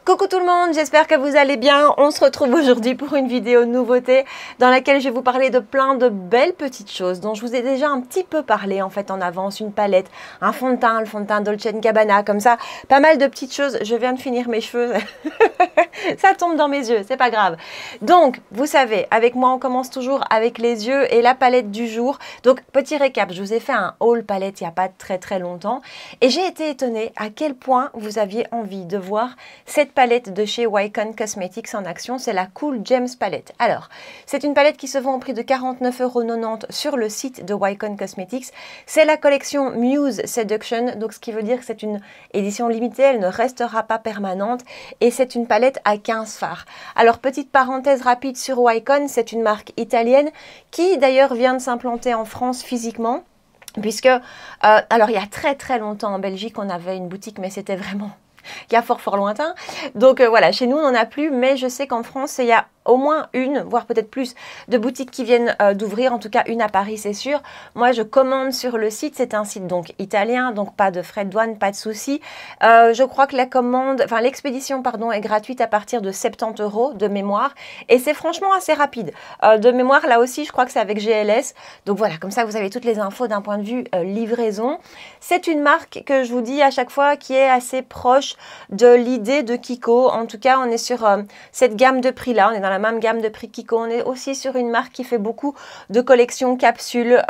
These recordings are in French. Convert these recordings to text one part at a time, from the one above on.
Coucou tout le monde, j'espère que vous allez bien. On se retrouve aujourd'hui pour une vidéo nouveauté dans laquelle je vais vous parler de plein de belles petites choses dont je vous ai déjà un petit peu parlé en fait en avance. Une palette, un fond de teint, le fond de teint Dolce & Gabbana, comme ça. Pas mal de petites choses. Je viens de finir mes cheveux. Ça tombe dans mes yeux, c'est pas grave. Donc, vous savez, avec moi, on commence toujours avec les yeux et la palette du jour. Donc, petit récap, je vous ai fait un haul palette il n'y a pas très longtemps. Et j'ai été étonnée à quel point vous aviez envie de voir cette palette de chez Wycon Cosmetics en action. C'est la Cool Gems palette. Alors, c'est une palette qui se vend au prix de 49,90 € sur le site de Wycon Cosmetics. C'est la collection Muse Seduction. Donc, ce qui veut dire que c'est une édition limitée. Elle ne restera pas permanente. Et c'est une palette à 15 fards. Alors, petite parenthèse rapide sur Wycon, c'est une marque italienne qui d'ailleurs vient de s'implanter en France physiquement. Puisque, alors il y a très longtemps en Belgique, on avait une boutique, mais c'était vraiment il y a fort lointain. Donc voilà, chez nous, on n'en a plus, mais je sais qu'en France, il y a au moins une, voire peut-être plus, de boutiques qui viennent d'ouvrir, en tout cas une à Paris, c'est sûr. Moi, je commande sur le site, c'est un site donc italien, donc pas de frais de douane, pas de souci. Je crois que la commande, enfin l'expédition, pardon, est gratuite à partir de 70 € de mémoire, et c'est franchement assez rapide. De mémoire, là aussi, je crois que c'est avec GLS. Donc voilà, comme ça, vous avez toutes les infos d'un point de vue livraison. C'est une marque que je vous dis à chaque fois qui est assez proche de l'idée de Kiko. En tout cas, on est sur cette gamme de prix-là, on est dans la même gamme de prix Kiko. On est aussi sur une marque qui fait beaucoup de collections capsules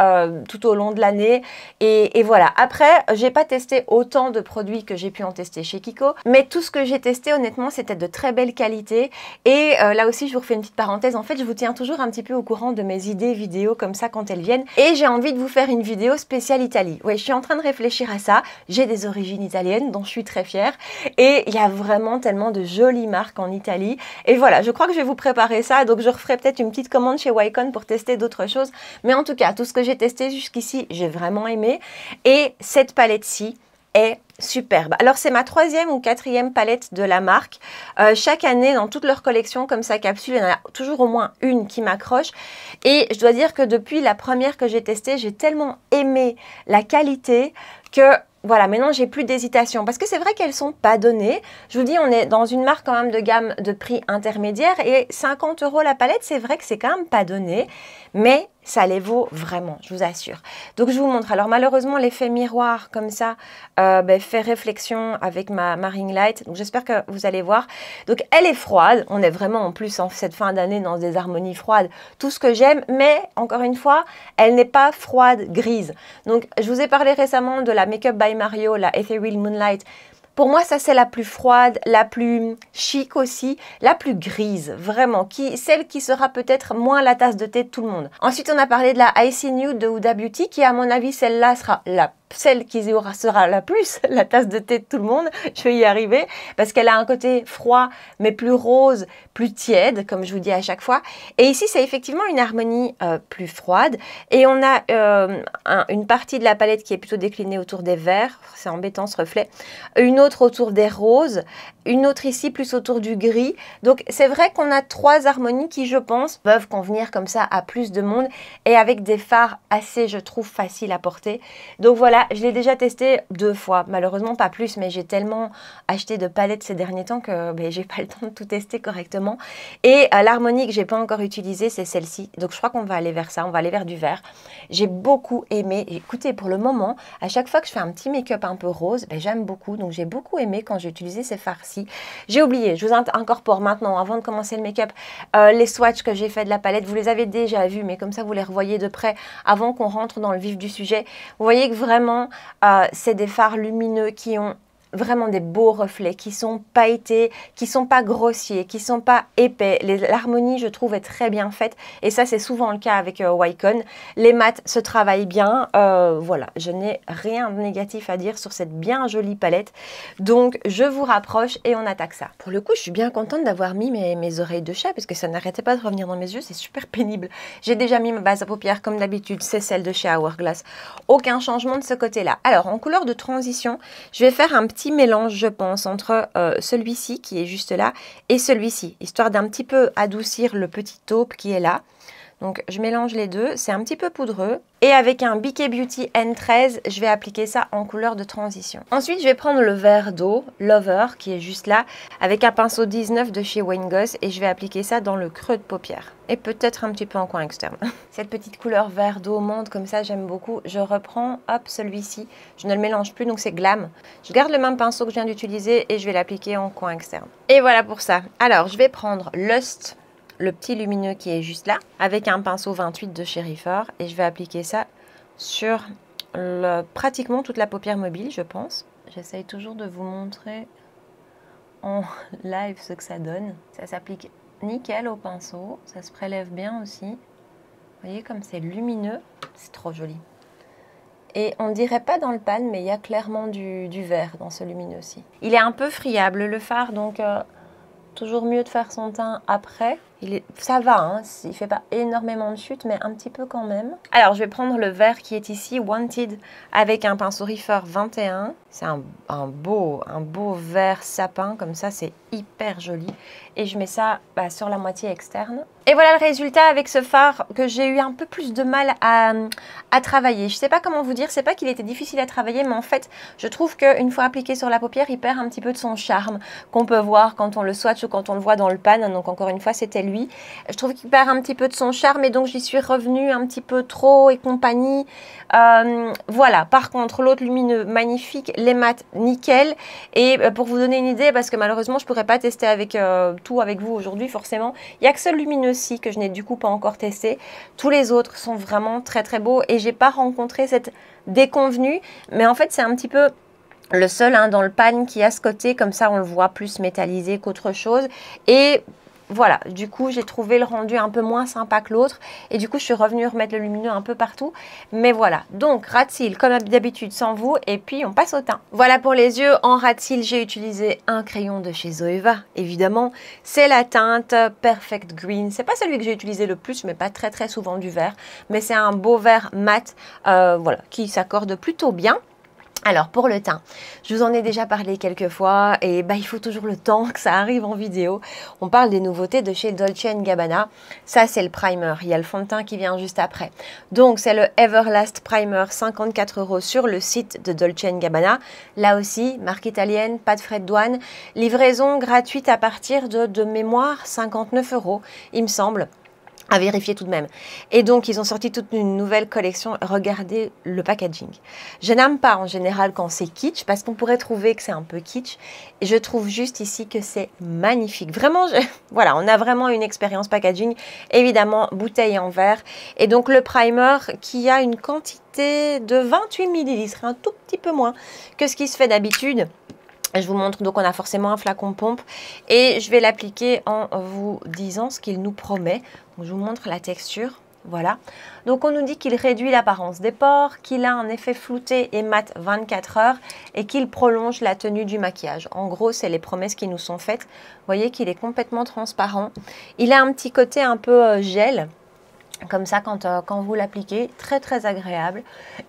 tout au long de l'année. Et voilà. Après, j'ai pas testé autant de produits que j'ai pu en tester chez Kiko. Mais tout ce que j'ai testé, honnêtement, c'était de très belle qualité. Et là aussi, je vous refais une petite parenthèse. En fait, je vous tiens toujours un petit peu au courant de mes idées vidéo comme ça quand elles viennent. Et j'ai envie de vous faire une vidéo spéciale Italie. Oui, je suis en train de réfléchir à ça. J'ai des origines italiennes dont je suis très fière. Et il y a vraiment tellement de jolies marques en Italie. Et voilà, je crois que je vais vous préparer ça, donc je referai peut-être une petite commande chez Wycon pour tester d'autres choses, mais en tout cas tout ce que j'ai testé jusqu'ici j'ai vraiment aimé, et cette palette-ci est superbe. Alors c'est ma 3e ou 4e palette de la marque. Chaque année dans toutes leurs collections comme ça capsule, il y en a toujours au moins une qui m'accroche, et je dois dire que depuis la première que j'ai testée, j'ai tellement aimé la qualité que voilà, maintenant j'ai plus d'hésitation parce que c'est vrai qu'elles sont pas données. Je vous dis, on est dans une marque quand même de gamme de prix intermédiaire, et 50 € la palette, c'est vrai que c'est quand même pas donné, mais ça les vaut vraiment, je vous assure. Donc je vous montre. Alors malheureusement l'effet miroir comme ça fait réflexion avec ma ring light. Donc j'espère que vous allez voir. Donc elle est froide. On est vraiment en plus en cette fin d'année dans des harmonies froides. Tout ce que j'aime, mais encore une fois, elle n'est pas froide grise. Donc je vous ai parlé récemment de la Makeup by Mario, la Ethereal Moonlight. Pour moi, ça c'est la plus froide, la plus chic aussi, la plus grise, vraiment, celle qui sera peut-être moins la tasse de thé de tout le monde. Ensuite, on a parlé de la Icy Nude de Huda Beauty, qui à mon avis, celle-là sera celle qui sera la plus la tasse de thé de tout le monde. Je vais y arriver parce qu'elle a un côté froid mais plus rose, plus tiède comme je vous dis à chaque fois. Et ici c'est effectivement une harmonie plus froide, et on a une partie de la palette qui est plutôt déclinée autour des verts, c'est embêtant ce reflet, une autre autour des roses, une autre ici plus autour du gris. Donc c'est vrai qu'on a 3 harmonies qui, je pense, peuvent convenir comme ça à plus de monde, et avec des fards assez, je trouve, faciles à porter. Donc voilà, je l'ai déjà testé 2 fois, malheureusement pas plus, mais j'ai tellement acheté de palettes ces derniers temps que j'ai pas le temps de tout tester correctement. Et l'harmonie que j'ai pas encore utilisée, c'est celle-ci. Donc je crois qu'on va aller vers ça, on va aller vers du vert. J'ai beaucoup aimé. Écoutez, pour le moment, à chaque fois que je fais un petit make-up un peu rose, j'aime beaucoup. Donc j'ai beaucoup aimé quand j'ai utilisé ces fards-ci. J'ai oublié, je vous incorpore maintenant, avant de commencer le make-up, les swatchs que j'ai fait de la palette. Vous les avez déjà vus, mais comme ça vous les revoyez de près avant qu'on rentre dans le vif du sujet. Vous voyez que vraiment, c'est des fards lumineux qui ont vraiment des beaux reflets, qui sont pailletés, qui sont pas grossiers, qui sont pas épais. L'harmonie, je trouve, est très bien faite, et ça c'est souvent le cas avec Wycon. Les mats se travaillent bien. Voilà, je n'ai rien de négatif à dire sur cette bien jolie palette. Donc je vous rapproche et on attaque ça. Pour le coup, je suis bien contente d'avoir mis mes oreilles de chat, parce que ça n'arrêtait pas de revenir dans mes yeux, c'est super pénible. J'ai déjà mis ma base à paupières comme d'habitude, c'est celle de chez Hourglass. Aucun changement de ce côté-là. Alors en couleur de transition, je vais faire un petit mélange, je pense, entre celui-ci qui est juste là et celui-ci, histoire d'un petit peu adoucir le petit taupe qui est là. Donc je mélange les deux, c'est un petit peu poudreux. Et avec un BK Beauty N13, je vais appliquer ça en couleur de transition. Ensuite, je vais prendre le verre d'eau Lover qui est juste là, avec un pinceau 19 de chez Wayne Goss et je vais appliquer ça dans le creux de paupière. Et peut-être un petit peu en coin externe. Cette petite couleur vert d'eau menthe comme ça, j'aime beaucoup. Je reprends, hop, celui-ci. Je ne le mélange plus, donc c'est Glam. Je garde le même pinceau que je viens d'utiliser et je vais l'appliquer en coin externe. Et voilà pour ça. Alors, je vais prendre Lust, le petit lumineux qui est juste là, avec un pinceau 28 de chez Rifer et je vais appliquer ça sur pratiquement toute la paupière mobile, je pense. J'essaye toujours de vous montrer en live ce que ça donne. Ça s'applique nickel au pinceau, ça se prélève bien aussi. Vous voyez comme c'est lumineux, c'est trop joli. Et on dirait pas dans le pan, mais il y a clairement du vert dans ce lumineux aussi. Il est un peu friable le fard, donc toujours mieux de faire son teint après. Ça va, hein, il ne fait pas énormément de chute, mais un petit peu quand même. Alors, je vais prendre le vert qui est ici, Wanted, avec un pinceau Rifer 21. C'est un beau vert sapin, comme ça, c'est hyper joli. Et je mets ça sur la moitié externe. Et voilà le résultat avec ce fard que j'ai eu un peu plus de mal à travailler. Je ne sais pas comment vous dire, c'est pas qu'il était difficile à travailler, mais en fait, je trouve qu'une fois appliqué sur la paupière, il perd un petit peu de son charme qu'on peut voir quand on le swatch ou quand on le voit dans le pan. Donc encore une fois, c'était lui. Je trouve qu'il perd un petit peu de son charme et donc j'y suis revenue un petit peu trop et compagnie. Voilà, par contre, l'autre lumineux, magnifique, les mats, nickel. Et pour vous donner une idée, parce que malheureusement, je ne pourrais pas tester avec tout avec vous aujourd'hui, forcément. Il n'y a que ce lumineux-ci que je n'ai du coup pas encore testé. Tous les autres sont vraiment très très beaux et j'ai pas rencontré cette déconvenue. Mais en fait, c'est un petit peu le seul dans le pan qui a ce côté, comme ça on le voit plus métallisé qu'autre chose. Et voilà, du coup, j'ai trouvé le rendu un peu moins sympa que l'autre. Et du coup, je suis revenue remettre le lumineux un peu partout. Mais voilà, donc rat cils comme d'habitude sans vous. Et puis, on passe au teint. Voilà pour les yeux. En rat cils, j'ai utilisé un crayon de chez Zoeva, évidemment. C'est la teinte Perfect Green. C'est pas celui que j'ai utilisé le plus, mais pas très très souvent du vert. Mais c'est un beau vert mat, voilà, qui s'accorde plutôt bien. Alors pour le teint, je vous en ai déjà parlé quelques fois et il faut toujours le temps que ça arrive en vidéo. On parle des nouveautés de chez Dolce & Gabbana. Ça c'est le primer, il y a le fond de teint qui vient juste après. Donc c'est le Everlast Primer, 54 € sur le site de Dolce & Gabbana. Là aussi, marque italienne, pas de frais de douane. Livraison gratuite à partir de mémoire 59 €, il me semble. À vérifier tout de même. Et donc, ils ont sorti toute une nouvelle collection. Regardez le packaging. Je n'aime pas en général quand c'est kitsch, parce qu'on pourrait trouver que c'est un peu kitsch. Et je trouve juste ici que c'est magnifique. Vraiment, voilà, on a vraiment une expérience packaging. Évidemment, bouteille en verre. Et donc, le primer qui a une quantité de 28 ml, un tout petit peu moins que ce qui se fait d'habitude. Je vous montre, donc on a forcément un flacon pompe et je vais l'appliquer en vous disant ce qu'il nous promet. Donc, je vous montre la texture, voilà. Donc on nous dit qu'il réduit l'apparence des pores, qu'il a un effet flouté et mat 24 heures et qu'il prolonge la tenue du maquillage. En gros, c'est les promesses qui nous sont faites. Vous voyez qu'il est complètement transparent. Il a un petit côté un peu gel, comme ça quand vous l'appliquez, très très agréable.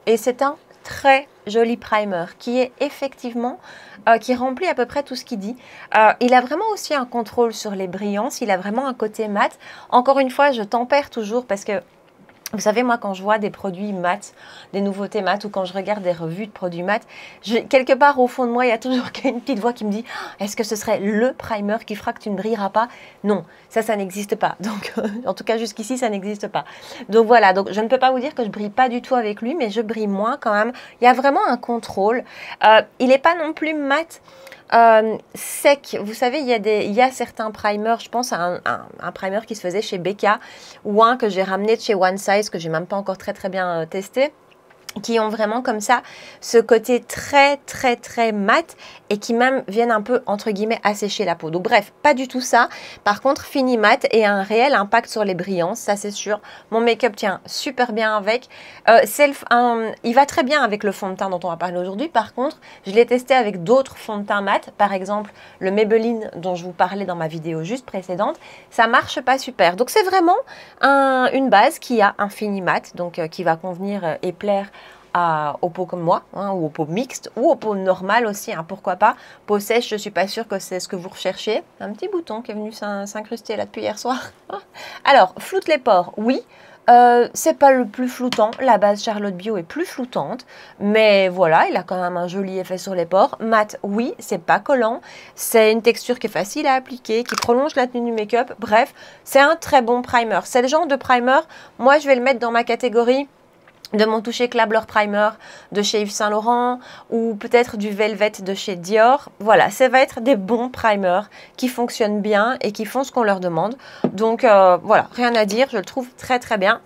Et c'est un très joli primer qui est effectivement qui remplit à peu près tout ce qu'il dit. Il a vraiment aussi un contrôle sur les brillances, il a vraiment un côté mat. Encore une fois, je tempère toujours parce que vous savez, moi, quand je vois des produits mat, des nouveautés mat, ou quand je regarde des revues de produits mat, quelque part au fond de moi, il y a toujours une petite voix qui me dit « Est-ce que ce serait le primer qui fera que tu ne brilleras pas ?» Non, ça n'existe pas. Donc, en tout cas, jusqu'ici, ça n'existe pas. Donc voilà, donc je ne peux pas vous dire que je brille pas du tout avec lui, mais je brille moins quand même. Il y a vraiment un contrôle. Il n'est pas non plus mat. Sec, vous savez, il y a certains primers, je pense à un primer qui se faisait chez Becca ou un que j'ai ramené de chez One Size que j'ai même pas encore très bien testé, qui ont vraiment comme ça ce côté très très très mat et qui même viennent un peu entre guillemets assécher la peau. Donc bref, pas du tout ça. Par contre, fini mat et un réel impact sur les brillances, ça c'est sûr. Mon make-up tient super bien avec. Il va très bien avec le fond de teint dont on va parler aujourd'hui. Par contre, je l'ai testé avec d'autres fonds de teint mat, par exemple le Maybelline dont je vous parlais dans ma vidéo juste précédente. Ça marche pas super. Donc c'est vraiment une base qui a un fini mat, donc qui va convenir et plaire aux peaux comme moi, hein, ou aux peaux mixtes, ou aux peaux normales aussi, hein, pourquoi pas. Peau sèche, je ne suis pas sûre que c'est ce que vous recherchez. Un petit bouton qui est venu s'incruster là depuis hier soir. Alors, floute les pores, oui. C'est pas le plus floutant, la base Charlotte Bio est plus floutante, mais voilà, il a quand même un joli effet sur les pores. Mat, oui, c'est pas collant, c'est une texture qui est facile à appliquer, qui prolonge la tenue du make-up, bref, c'est un très bon primer. C'est le genre de primer, moi je vais le mettre dans ma catégorie de mon toucher Clabler Primer de chez Yves Saint Laurent ou peut-être du Velvet de chez Dior. Voilà, ça va être des bons primers qui fonctionnent bien et qui font ce qu'on leur demande. Donc voilà, rien à dire, je le trouve très très bien.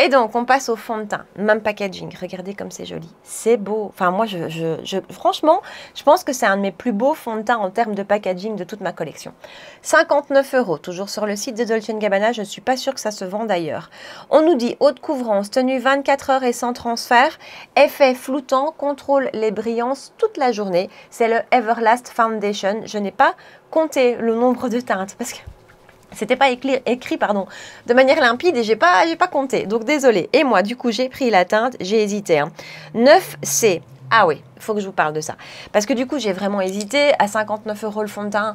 Et donc, on passe au fond de teint. Même packaging. Regardez comme c'est joli. C'est beau. Enfin, moi, franchement, je pense que c'est un de mes plus beaux fonds de teint en termes de packaging de toute ma collection. 59 €, toujours sur le site de Dolce & Gabbana. Je ne suis pas sûre que ça se vend d'ailleurs. On nous dit haute couvrance, tenue 24 heures et sans transfert, effet floutant, contrôle les brillances toute la journée. C'est le Everlast Foundation. Je n'ai pas compté le nombre de teintes parce que c'était pas écrit pardon, de manière limpide et j'ai pas compté. Donc désolé. Et moi, du coup, j'ai pris la teinte, j'ai hésité. 9C. Ah oui, il faut que je vous parle de ça. Parce que du coup, j'ai vraiment hésité. À 59 € le fond de teint,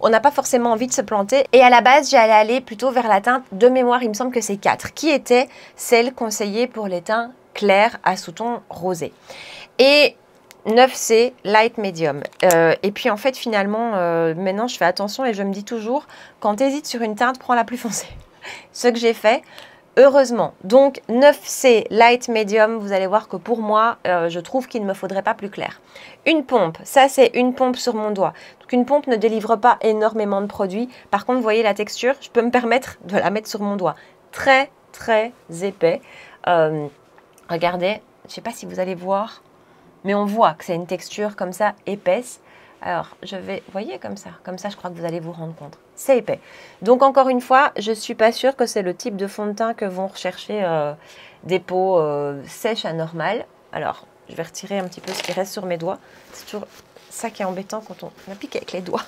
on n'a pas forcément envie de se planter. Et à la base, j'allais aller plutôt vers la teinte de mémoire. Il me semble que c'est 4, qui était celle conseillée pour les teints clairs à sous-ton rosé. Et 9C, light medium. Et puis en fait, finalement, maintenant, je fais attention et je me dis toujours, quand tu hésites sur une teinte, prends la plus foncée. Ce que j'ai fait, heureusement. Donc 9C, light medium, vous allez voir que pour moi, je trouve qu'il ne me faudrait pas plus clair. Une pompe, ça c'est une pompe sur mon doigt. Donc une pompe ne délivre pas énormément de produits. Par contre, vous voyez la texture, je peux me permettre de la mettre sur mon doigt. Très, très épais. Regardez, je ne sais pas si vous allez voir. Mais on voit que c'est une texture comme ça, épaisse. Alors, je vais, vous voyez, comme ça, je crois que vous allez vous rendre compte. C'est épais. Donc, encore une fois, je ne suis pas sûre que c'est le type de fond de teint que vont rechercher des peaux sèches à normales. Alors, je vais retirer un petit peu ce qui reste sur mes doigts. C'est toujours ça qui est embêtant quand on applique avec les doigts.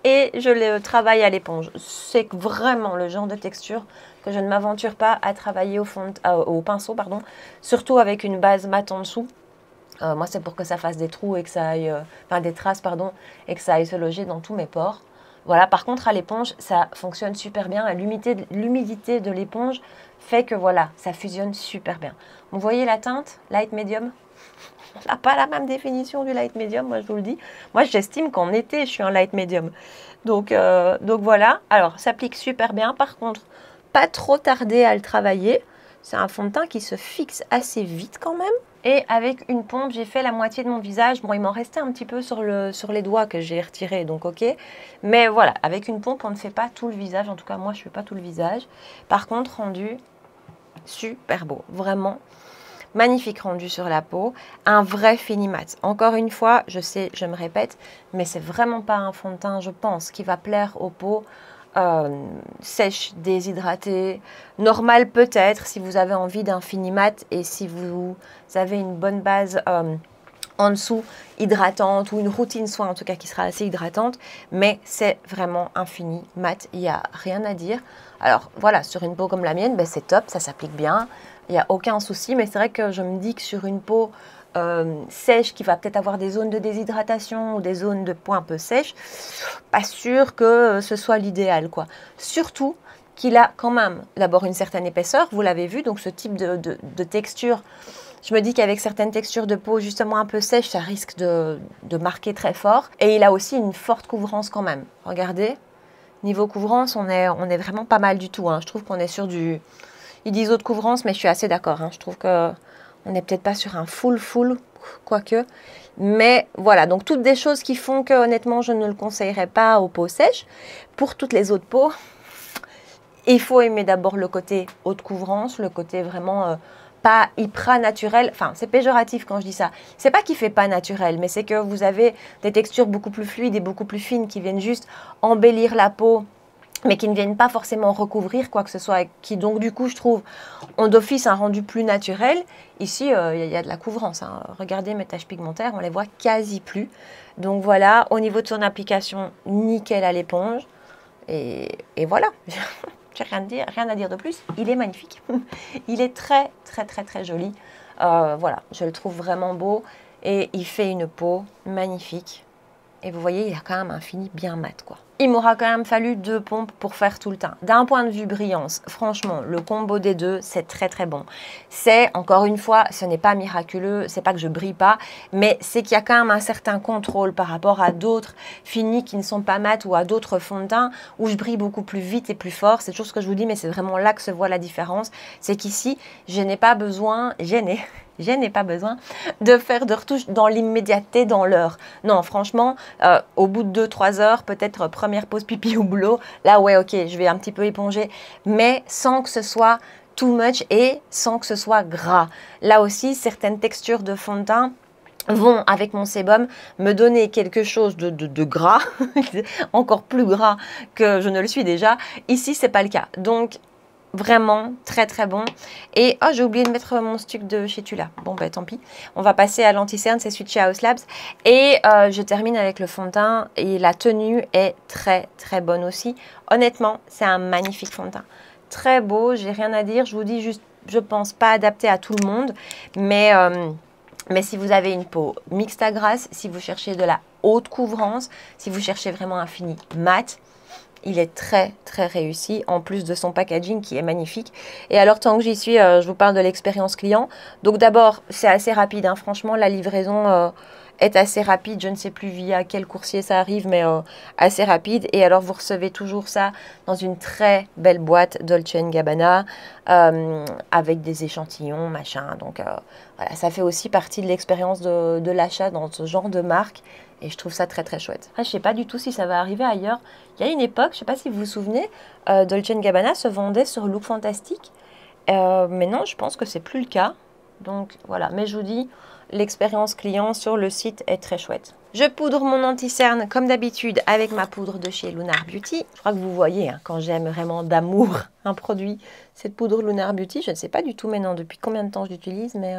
Et je le travaille à l'éponge. C'est vraiment le genre de texture que je ne m'aventure pas à travailler au pinceau, pardon, surtout avec une base mat en dessous. Moi, c'est pour que ça fasse des trous et que ça aille, enfin des traces, pardon, et que ça aille se loger dans tous mes pores. Voilà, par contre, à l'éponge, ça fonctionne super bien. L'humidité de l'éponge fait que voilà, ça fusionne super bien. Vous voyez la teinte, light medium? On n'a pas la même définition du light medium, moi je vous le dis. Moi, j'estime qu'en été, je suis un light medium. Donc voilà, alors ça s'applique super bien. Par contre, pas trop tarder à le travailler. C'est un fond de teint qui se fixe assez vite quand même. Et avec une pompe, j'ai fait la moitié de mon visage. Bon, il m'en restait un petit peu sur les doigts que j'ai retiré, donc ok. Mais voilà, avec une pompe, on ne fait pas tout le visage. En tout cas, moi, je ne fais pas tout le visage. Par contre, rendu super beau. Vraiment magnifique rendu sur la peau. Un vrai fini mat. Encore une fois, je sais, je me répète, mais c'est vraiment pas un fond de teint, je pense, qui va plaire aux peaux sèche, déshydratée, normal peut-être si vous avez envie d'un fini mat et si vous avez une bonne base en dessous hydratante ou une routine soin en tout cas qui sera assez hydratante, mais c'est vraiment un fini mat, il n'y a rien à dire. Alors voilà, sur une peau comme la mienne, ben, c'est top, ça s'applique bien, il n'y a aucun souci, mais c'est vrai que je me dis que sur une peau sèche qui va peut-être avoir des zones de déshydratation ou des zones de peau un peu sèches, pas sûr que ce soit l'idéal quoi. Surtout qu'il a quand même d'abord une certaine épaisseur, vous l'avez vu, donc ce type de texture, je me dis qu'avec certaines textures de peau justement un peu sèches, ça risque de marquer très fort. Et il a aussi une forte couvrance quand même. Regardez, niveau couvrance, on est vraiment pas mal du tout, hein. Je trouve qu'on est sur du... Ils disent haute couvrance, mais je suis assez d'accord, hein. Je trouve que on n'est peut-être pas sur un full, quoique. Mais voilà, donc toutes des choses qui font que honnêtement, je ne le conseillerais pas aux peaux sèches. Pour toutes les autres peaux, il faut aimer d'abord le côté haute couvrance, le côté vraiment pas hyper naturel. Enfin, c'est péjoratif quand je dis ça. C'est pas qu'il fait pas naturel, mais c'est que vous avez des textures beaucoup plus fluides et beaucoup plus fines qui viennent juste embellir la peau, mais qui ne viennent pas forcément recouvrir quoi que ce soit, et qui donc du coup, je trouve, ont d'office un rendu plus naturel. Ici, il y a de la couvrance, hein. Regardez mes taches pigmentaires, on les voit quasi plus. Donc voilà, au niveau de son application, nickel à l'éponge. Et voilà, j'ai rien à dire de plus. Il est magnifique. Il est très, très, très, très joli. Voilà, je le trouve vraiment beau et il fait une peau magnifique. Et vous voyez, il a quand même un fini bien mat, quoi. Il m'aura quand même fallu 2 pompes pour faire tout le teint. D'un point de vue brillance, franchement, le combo des deux, c'est très très bon. C'est, encore une fois, ce n'est pas miraculeux, c'est pas que je brille pas, mais c'est qu'il y a quand même un certain contrôle par rapport à d'autres finis qui ne sont pas mat ou à d'autres fonds de teint où je brille beaucoup plus vite et plus fort. C'est toujours ce que je vous dis, mais c'est vraiment là que se voit la différence. C'est qu'ici, je n'ai pas besoin, je n'ai pas besoin de faire de retouches dans l'immédiateté, dans l'heure. Non, franchement, au bout de 2-3 heures, peut-être première pause pipi au boulot, là, ouais, ok, je vais un petit peu éponger, mais sans que ce soit too much et sans que ce soit gras. Là aussi, certaines textures de fond de teint vont, avec mon sébum, me donner quelque chose de gras, encore plus gras que je ne le suis déjà. Ici, c'est pas le cas. Donc, vraiment très très bon. Et oh, j'ai oublié de mettre mon stick de chez Tula. Bon bah tant pis. On va passer à l'anti-cerne, c'est celui de chez House Labs. Et je termine avec le fond de teint. Et la tenue est très très bonne aussi. Honnêtement, c'est un magnifique fond de teint. Très beau, j'ai rien à dire. Je vous dis juste, je pense pas adapté à tout le monde. Mais si vous avez une peau mixte à grasse, si vous cherchez de la haute couvrance, si vous cherchez vraiment un fini mat, il est très très réussi, en plus de son packaging qui est magnifique. Et alors tant que j'y suis, je vous parle de l'expérience client. Donc d'abord, c'est assez rapide, hein. Franchement, la livraison est assez rapide. Je ne sais plus via quel coursier ça arrive, mais assez rapide. Et alors vous recevez toujours ça dans une très belle boîte Dolce & Gabbana avec des échantillons, machin. Donc voilà, ça fait aussi partie de l'expérience de l'achat dans ce genre de marque. Et je trouve ça très très chouette. Je ne sais pas du tout si ça va arriver ailleurs. Il y a une époque, je ne sais pas si vous vous souvenez, Dolce & Gabbana se vendait sur Look Fantastic. Mais non, je pense que c'est plus le cas. Donc voilà, mais je vous dis, l'expérience client sur le site est très chouette. Je poudre mon anti-cerne comme d'habitude avec ma poudre de chez Lunar Beauty. Je crois que vous voyez, hein, quand j'aime vraiment d'amour un produit, cette poudre Lunar Beauty. Je ne sais pas du tout maintenant depuis combien de temps je l'utilise, mais...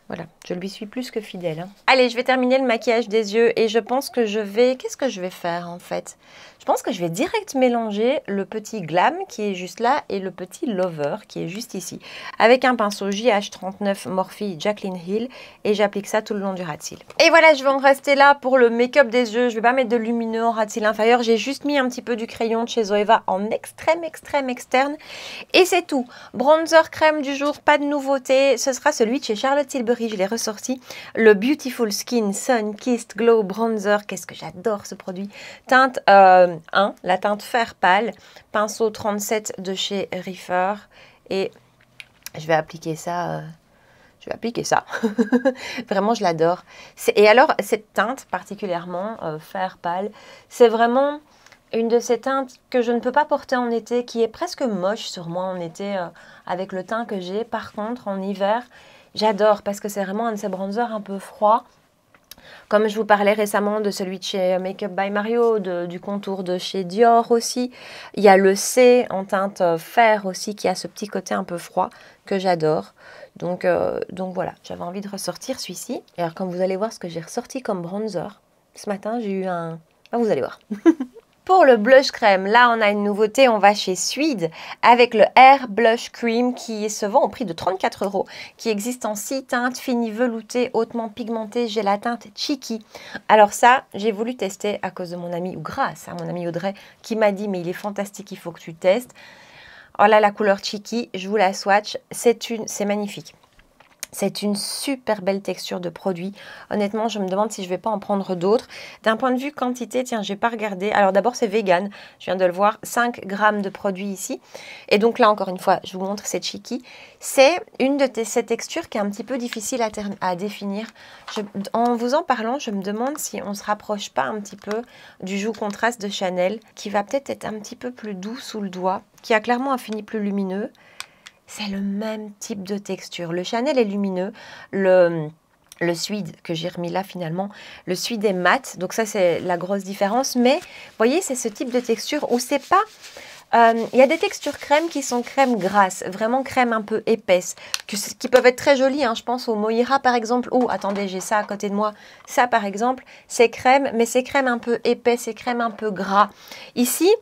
voilà, je lui suis plus que fidèle. Hein. Allez, je vais terminer le maquillage des yeux et je pense que je vais... Qu'est-ce que je vais faire en fait? Je pense que je vais direct mélanger le petit Glam qui est juste là et le petit Lover qui est juste ici. Avec un pinceau JH39 Morphe Jaclyn Hill et j'applique ça tout le long du ras de cils. Et voilà, je vais en rester là pour le make-up des yeux. Je ne vais pas mettre de lumineux en ras de cils inférieur. J'ai juste mis un petit peu du crayon de chez Zoeva en extrême externe. Et c'est tout. Bronzer crème du jour, pas de nouveauté. Ce sera celui de chez Charlotte Tilbury. Je l'ai ressorti. Le Beautiful Skin Sun Kissed Glow Bronzer. Qu'est-ce que j'adore ce produit. Teinte 1, la teinte fer pâle. Pinceau 37 de chez Reefer. Et je vais appliquer ça... Vraiment, je l'adore. Et alors, cette teinte particulièrement, fer pâle, c'est vraiment une de ces teintes que je ne peux pas porter en été, qui est presque moche sur moi en été avec le teint que j'ai. Par contre, en hiver, j'adore parce que c'est vraiment un de ces bronzers un peu froid. Comme je vous parlais récemment de celui de chez Make Up by Mario, du contour de chez Dior aussi. Il y a le C en teinte fer aussi qui a ce petit côté un peu froid que j'adore. Donc voilà, j'avais envie de ressortir celui-ci. Et alors comme vous allez voir ce que j'ai ressorti comme bronzer, ce matin j'ai eu un... Ah, vous allez voir. Pour le blush crème, là on a une nouveauté, on va chez Suede avec le Air Blush Cream qui se vend au prix de 34 €, qui existe en 6 teintes, fini velouté, hautement pigmenté, j'ai la teinte Cheeky. Alors ça, j'ai voulu tester à cause de mon ami, ou grâce à mon ami Audrey, qui m'a dit mais il est fantastique, il faut que tu testes. Oh là, la couleur Cheeky, je vous la swatch, c'est magnifique. C'est une super belle texture de produit. Honnêtement, je me demande si je ne vais pas en prendre d'autres. D'un point de vue quantité, tiens, je n'ai pas regardé. Alors d'abord, c'est vegan. Je viens de le voir. 5 grammes de produit ici. Et donc là, encore une fois, je vous montre cette Cheeky. C'est une de ces textures qui est un petit peu difficile à définir. En vous en parlant, je me demande si on ne se rapproche pas un petit peu du Joue Contraste de Chanel, qui va peut-être être un petit peu plus doux sous le doigt, qui a clairement un fini plus lumineux. C'est le même type de texture. Le Chanel est lumineux, le Suede que j'ai remis là finalement, le Suede est mat, donc ça c'est la grosse différence. Mais vous voyez, c'est ce type de texture où c'est pas... Il y a des textures crème qui sont crème grasse, vraiment crème un peu épaisse, qui peuvent être très jolies. Hein. Je pense au Moira par exemple, ou attendez, j'ai ça à côté de moi. Ça par exemple, c'est crème, mais c'est crème un peu épaisse, c'est crème un peu gras. Ici...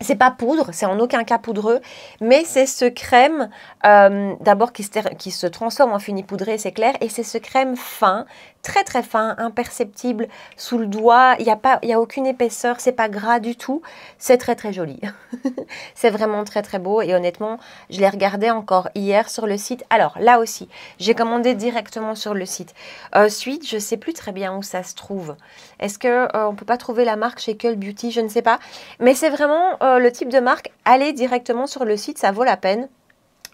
C'est pas poudre, c'est en aucun cas poudreux, mais c'est ce crème d'abord qui se transforme en fini poudré, c'est clair, et c'est ce crème fin, très très fin, imperceptible sous le doigt, il y a aucune épaisseur, c'est pas gras du tout, c'est très très joli. C'est vraiment très très beau et honnêtement, je l'ai regardé encore hier sur le site. Alors là aussi, j'ai commandé directement sur le site. Suite, je sais plus très bien où ça se trouve. Est-ce que on peut pas trouver la marque chez Cult Beauty? Je ne sais pas. Mais c'est vraiment le type de marque, allez directement sur le site, ça vaut la peine.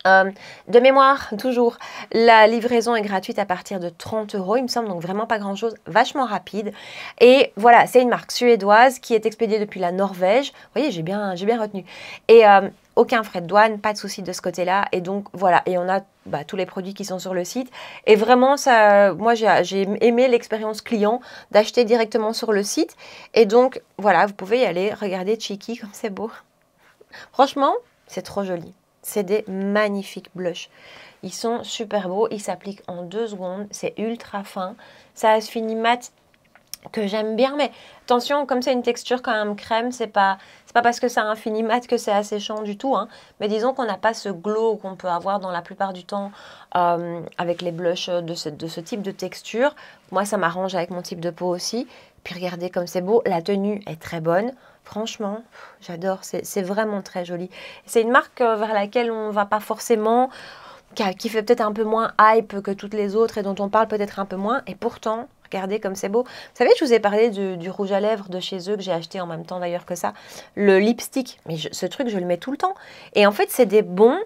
De mémoire, toujours, la livraison est gratuite à partir de 30 €, il me semble, donc vraiment pas grand-chose, vachement rapide. Et voilà, c'est une marque suédoise qui est expédiée depuis la Norvège. Vous voyez, j'ai bien retenu. Et aucun frais de douane, pas de souci de ce côté-là. Et donc, voilà, et on a tous les produits qui sont sur le site. Et vraiment, ça, moi, j'ai aimé l'expérience client d'acheter directement sur le site. Et donc, voilà, vous pouvez y aller, regardez Cheeky, comme c'est beau. Franchement, c'est trop joli. C'est des magnifiques blushs. Ils sont super beaux, ils s'appliquent en 2 secondes, c'est ultra fin. Ça a ce fini mat que j'aime bien, mais attention, comme c'est une texture quand même crème, c'est pas parce que ça a un fini mat que c'est asséchant du tout. Hein. Mais disons qu'on n'a pas ce glow qu'on peut avoir dans la plupart du temps avec les blushs de ce type de texture. Moi, ça m'arrange avec mon type de peau aussi. Puis regardez comme c'est beau, la tenue est très bonne. Franchement, j'adore, c'est vraiment très joli. C'est une marque vers laquelle on ne va pas forcément, qui fait peut-être un peu moins hype que toutes les autres et dont on parle peut-être un peu moins. Et pourtant, regardez comme c'est beau. Vous savez, je vous ai parlé du rouge à lèvres de chez eux que j'ai acheté en même temps d'ailleurs que ça. Le lipstick, mais ce truc, je le mets tout le temps. Et en fait, c'est des bons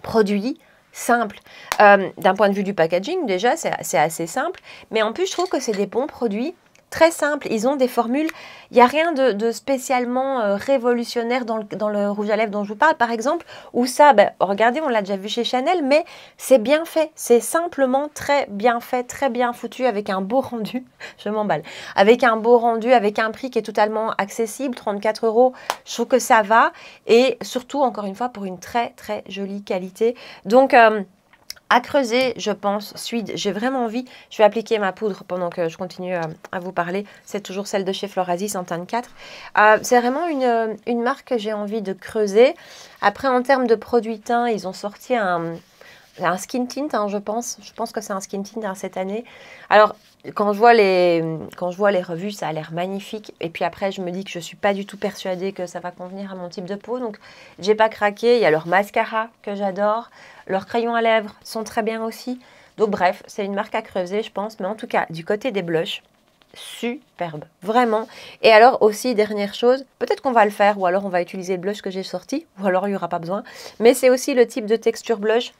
produits simples. D'un point de vue du packaging, déjà, c'est assez simple. Mais en plus, je trouve que c'est des bons produits très simples. Ils ont des formules, il n'y a rien de spécialement révolutionnaire dans le rouge à lèvres dont je vous parle, par exemple, où ça, regardez, on l'a déjà vu chez Chanel, mais c'est bien fait. C'est simplement très bien fait, très bien foutu, avec un beau rendu. Je m'emballe. Avec un beau rendu, avec un prix qui est totalement accessible, 34 €. Je trouve que ça va. Et surtout, encore une fois, pour une très, très jolie qualité. Donc, à creuser, je pense. Suite, j'ai vraiment envie. Je vais appliquer ma poudre pendant que je continue à vous parler. C'est toujours celle de chez Florasis en teinte 4. C'est vraiment une marque que j'ai envie de creuser. Après, en termes de produits teint, ils ont sorti un skin tint, hein, je pense. Je pense que c'est un skin tint hein, cette année. Alors, quand je vois les revues, ça a l'air magnifique. Et puis après, je me dis que je ne suis pas du tout persuadée que ça va convenir à mon type de peau. Donc, j'ai pas craqué. Il y a leur mascara que j'adore. Leurs crayons à lèvres sont très bien aussi. Donc, bref, c'est une marque à creuser, je pense. Mais en tout cas, du côté des blushs, superbe, vraiment. Et alors aussi, dernière chose, peut-être qu'on va le faire. Ou alors, on va utiliser le blush que j'ai sorti. Ou alors, il n'y aura pas besoin. Mais c'est aussi le type de texture blush.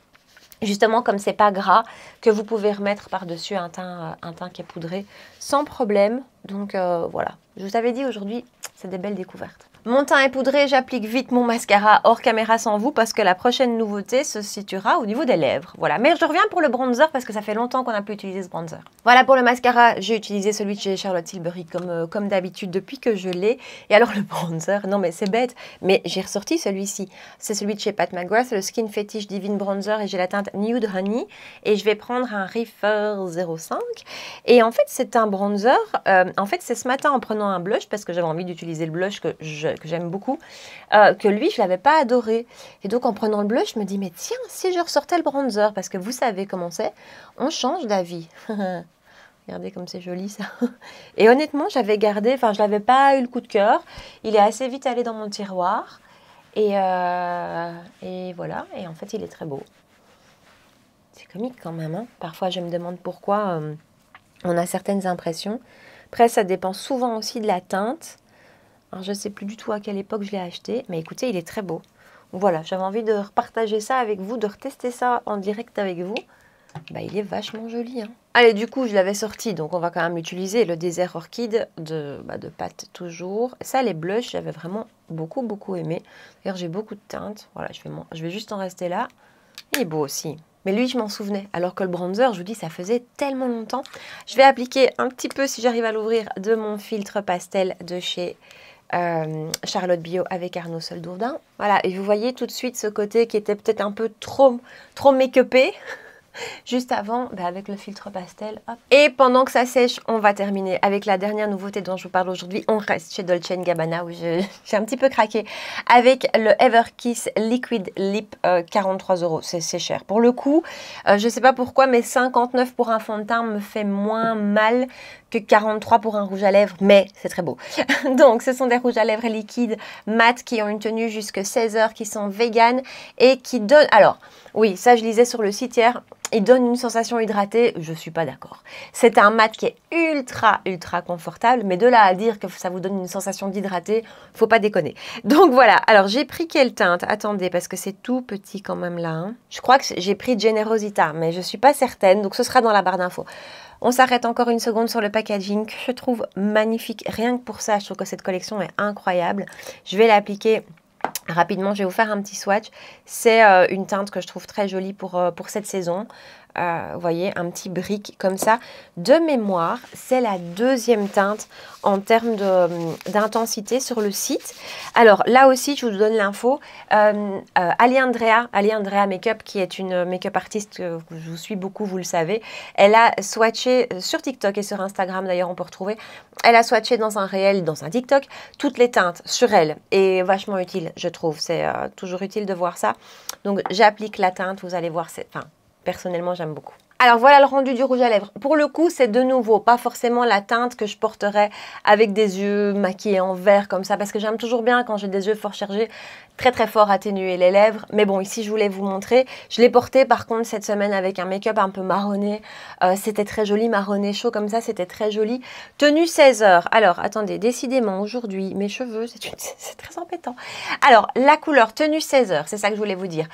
Justement, comme c'est pas gras, que vous pouvez remettre par-dessus un teint qui est poudré sans problème. Donc voilà, je vous avais dit aujourd'hui, c'est des belles découvertes. Mon teint est poudré, j'applique vite mon mascara hors caméra sans vous parce que la prochaine nouveauté se situera au niveau des lèvres. Voilà, mais je reviens pour le bronzer parce que ça fait longtemps qu'on n'a plus utilisé ce bronzer. Voilà pour le mascara, j'ai utilisé celui de chez Charlotte Tilbury comme d'habitude depuis que je l'ai. Et alors le bronzer, non mais c'est bête, mais j'ai ressorti celui-ci. C'est celui de chez Pat McGrath, le Skin Fetish Divine Bronzer et j'ai la teinte Nude Honey. Et je vais prendre un Reefer 05. Et en fait, c'est un bronzer. En fait, c'est ce matin en prenant un blush parce que j'avais envie d'utiliser le blush que j'aime beaucoup, que lui, je ne l'avais pas adoré. Et donc, en prenant le blush, je me dis, mais tiens, si je ressortais le bronzer, parce que vous savez comment c'est, on change d'avis. Regardez comme c'est joli, ça. Et honnêtement, j'avais gardé, enfin, je n'avais pas eu le coup de cœur. Il est assez vite allé dans mon tiroir. Et voilà, et en fait, il est très beau. C'est comique quand même, hein. Parfois, je me demande pourquoi on a certaines impressions. Après, ça dépend souvent aussi de la teinte. Alors, je ne sais plus du tout à quelle époque je l'ai acheté, mais écoutez, il est très beau. Voilà, j'avais envie de repartager ça avec vous, de retester ça en direct avec vous. Il est vachement joli. Hein. Allez, du coup, je l'avais sorti, donc on va quand même utiliser le désert orchide de Pat toujours. Ça, les blushs, j'avais vraiment beaucoup, beaucoup aimé. D'ailleurs, j'ai beaucoup de teintes. Voilà, je vais juste en rester là. Il est beau aussi. Mais lui, je m'en souvenais. Alors que le bronzer, je vous dis, ça faisait tellement longtemps. Je vais appliquer un petit peu, si j'arrive à l'ouvrir, de mon filtre pastel de chez Charlotte Bio avec Arnaud Soldourdin. Voilà, et vous voyez tout de suite ce côté qui était peut-être un peu trop make-upé. juste avant, avec le filtre pastel. Hop. Et pendant que ça sèche, on va terminer avec la dernière nouveauté dont je vous parle aujourd'hui. On reste chez Dolce & Gabbana où j'ai un petit peu craqué avec le Everkiss Liquid Lip 43 €. C'est cher. Pour le coup, je ne sais pas pourquoi, mais 59 pour un fond de teint me fait moins mal que 43 pour un rouge à lèvres, mais c'est très beau. Donc, ce sont des rouges à lèvres liquides mat qui ont une tenue jusque 16 heures, qui sont vegan et qui donnent... Alors, oui, ça je lisais sur le site hier, il donne une sensation hydratée, je ne suis pas d'accord. C'est un mat qui est ultra confortable, mais de là à dire que ça vous donne une sensation d'hydraté, faut pas déconner. Donc voilà, alors j'ai pris quelle teinte? Attendez, parce que c'est tout petit quand même là. Hein. Je crois que j'ai pris Generosita, mais je ne suis pas certaine, donc ce sera dans la barre d'infos. On s'arrête encore une seconde sur le packaging que je trouve magnifique. Rien que pour ça, je trouve que cette collection est incroyable. Je vais l'appliquer rapidement. Je vais vous faire un petit swatch. C'est une teinte que je trouve très jolie pour cette saison. Vous voyez, un petit brick comme ça. De mémoire, c'est la deuxième teinte en termes d'intensité sur le site. Alors là aussi, je vous donne l'info. Ali Andrea Makeup, qui est une make-up artiste que je vous suis beaucoup, vous le savez. Elle a swatché sur TikTok et sur Instagram, d'ailleurs, on peut retrouver. Elle a swatché dans un réel, dans un TikTok, toutes les teintes sur elle. Et vachement utile, je trouve. C'est toujours utile de voir ça. Donc, j'applique la teinte, vous allez voir, personnellement, j'aime beaucoup. Alors voilà le rendu du rouge à lèvres. Pour le coup, c'est de nouveau pas forcément la teinte que je porterais avec des yeux maquillés en vert comme ça, parce que j'aime toujours bien quand j'ai des yeux fort chargés, très fort atténuer les lèvres. Mais bon, ici, je voulais vous montrer. Je l'ai porté par contre cette semaine avec un make-up un peu marronné. C'était très joli, marronné chaud comme ça, c'était très joli. Tenue 16 heures. Alors, attendez, décidément, aujourd'hui, mes cheveux, c'est très embêtant. Alors, la couleur tenue 16 heures, c'est ça que je voulais vous dire.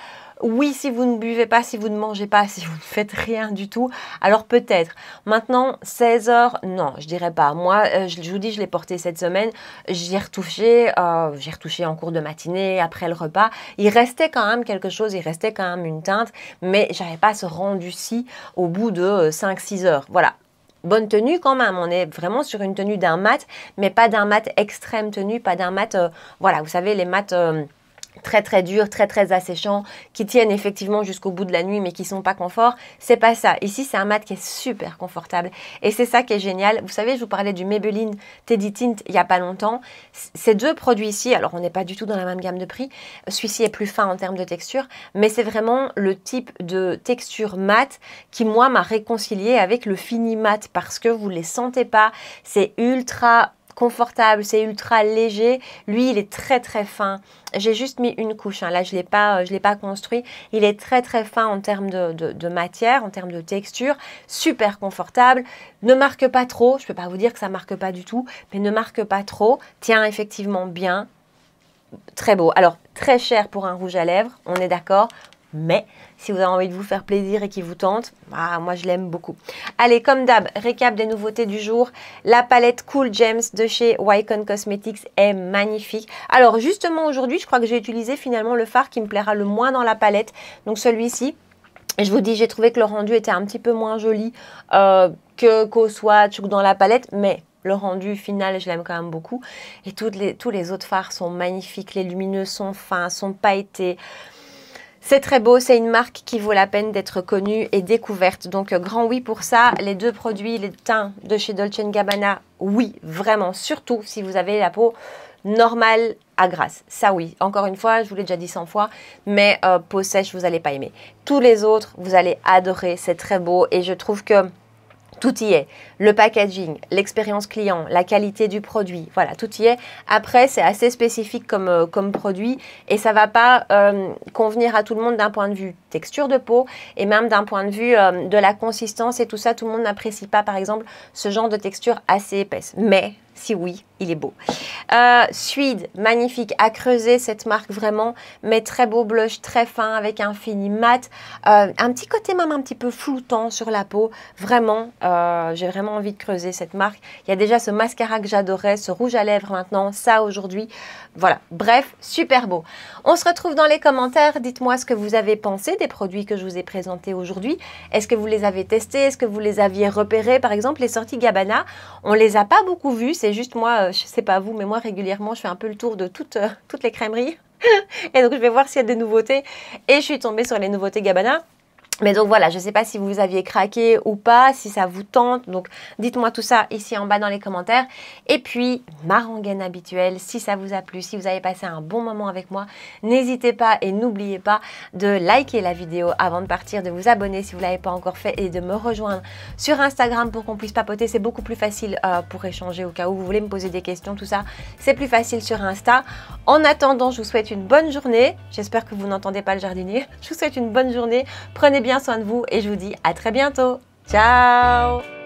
Oui, si vous ne buvez pas, si vous ne mangez pas, si vous ne faites rien du tout, alors peut-être. Maintenant, 16 heures, non, je dirais pas. Moi, je vous dis, je l'ai porté cette semaine. J'ai retouché en cours de matinée, après le repas. Il restait quand même quelque chose, il restait quand même une teinte, mais j'avais pas ce rendu-ci au bout de 5-6 heures. Voilà. Bonne tenue quand même, on est vraiment sur une tenue d'un mat, mais pas d'un mat extrême tenue, pas d'un mat, voilà, vous savez, les mats... très dur, très asséchant, qui tiennent effectivement jusqu'au bout de la nuit mais qui sont pas confort, c'est pas ça. Ici, c'est un mat qui est super confortable et c'est ça qui est génial. Vous savez, je vous parlais du Maybelline Teddy Tint il y a pas longtemps. Ces deux produits ici, alors on n'est pas du tout dans la même gamme de prix, celui-ci est plus fin en termes de texture, mais c'est vraiment le type de texture mat qui, moi, m'a réconcilié avec le fini mat parce que vous les sentez pas, c'est ultra confortable, c'est ultra léger. Lui, il est très fin. J'ai juste mis une couche. Hein. Là, je l'ai pas construit. Il est très fin en termes de matière, en termes de texture. Super confortable. Ne marque pas trop. Je ne peux pas vous dire que ça marque pas du tout, mais ne marque pas trop. Tient effectivement bien. Très beau. Alors, très cher pour un rouge à lèvres. On est d'accord. Mais si vous avez envie de vous faire plaisir et qui vous tente, moi je l'aime beaucoup. Allez, comme d'hab, récap des nouveautés du jour. La palette Cool Gems de chez Wycon Cosmetics est magnifique. Alors justement aujourd'hui, je crois que j'ai utilisé finalement le fard qui me plaira le moins dans la palette. Donc celui-ci. Je vous dis, j'ai trouvé que le rendu était un petit peu moins joli qu'au swatch ou dans la palette, mais... le rendu final, je l'aime quand même beaucoup. Et tous les autres fards sont magnifiques. Les lumineux sont fins, sont pailletés. C'est très beau, c'est une marque qui vaut la peine d'être connue et découverte. Donc, grand oui pour ça. Les deux produits, les teints de chez Dolce & Gabbana, oui, vraiment. Surtout si vous avez la peau normale à grasse. Ça, oui. Encore une fois, je vous l'ai déjà dit 100 fois, mais peau sèche, vous n'allez pas aimer. Tous les autres, vous allez adorer. C'est très beau et je trouve que tout y est. Le packaging, l'expérience client, la qualité du produit, voilà, tout y est. Après, c'est assez spécifique comme produit et ça ne va pas convenir à tout le monde d'un point de vue texture de peau et même d'un point de vue de la consistance et tout ça. Tout le monde n'apprécie pas, par exemple, ce genre de texture assez épaisse. Mais si oui, il est beau. Suede, magnifique, à creuser cette marque vraiment, mais très beau blush, très fin avec un fini mat, un petit côté même un petit peu floutant sur la peau. Vraiment, j'ai vraiment envie de creuser cette marque. Il y a déjà ce mascara que j'adorais, ce rouge à lèvres maintenant, ça aujourd'hui. Voilà, bref, super beau. On se retrouve dans les commentaires. Dites-moi ce que vous avez pensé des produits que je vous ai présentés aujourd'hui. Est-ce que vous les avez testés? Est-ce que vous les aviez repérés? Par exemple, les sorties Gabbana, on les a pas beaucoup vues. C'est juste moi, je sais pas vous, mais moi régulièrement, je fais un peu le tour de toutes les crèmeries. Et donc, je vais voir s'il y a des nouveautés. Et je suis tombée sur les nouveautés Gabbana. Mais donc voilà, je ne sais pas si vous aviez craqué ou pas, si ça vous tente. Donc dites-moi tout ça ici en bas dans les commentaires. Et puis, ma rengaine habituelle, si ça vous a plu, si vous avez passé un bon moment avec moi, n'hésitez pas et n'oubliez pas de liker la vidéo avant de partir, de vous abonner si vous ne l'avez pas encore fait et de me rejoindre sur Instagram pour qu'on puisse papoter. C'est beaucoup plus facile pour échanger au cas où vous voulez me poser des questions, tout ça. C'est plus facile sur Insta. En attendant, je vous souhaite une bonne journée. J'espère que vous n'entendez pas le jardinier. Je vous souhaite une bonne journée. Prenez bien soin de vous et je vous dis à très bientôt. Ciao!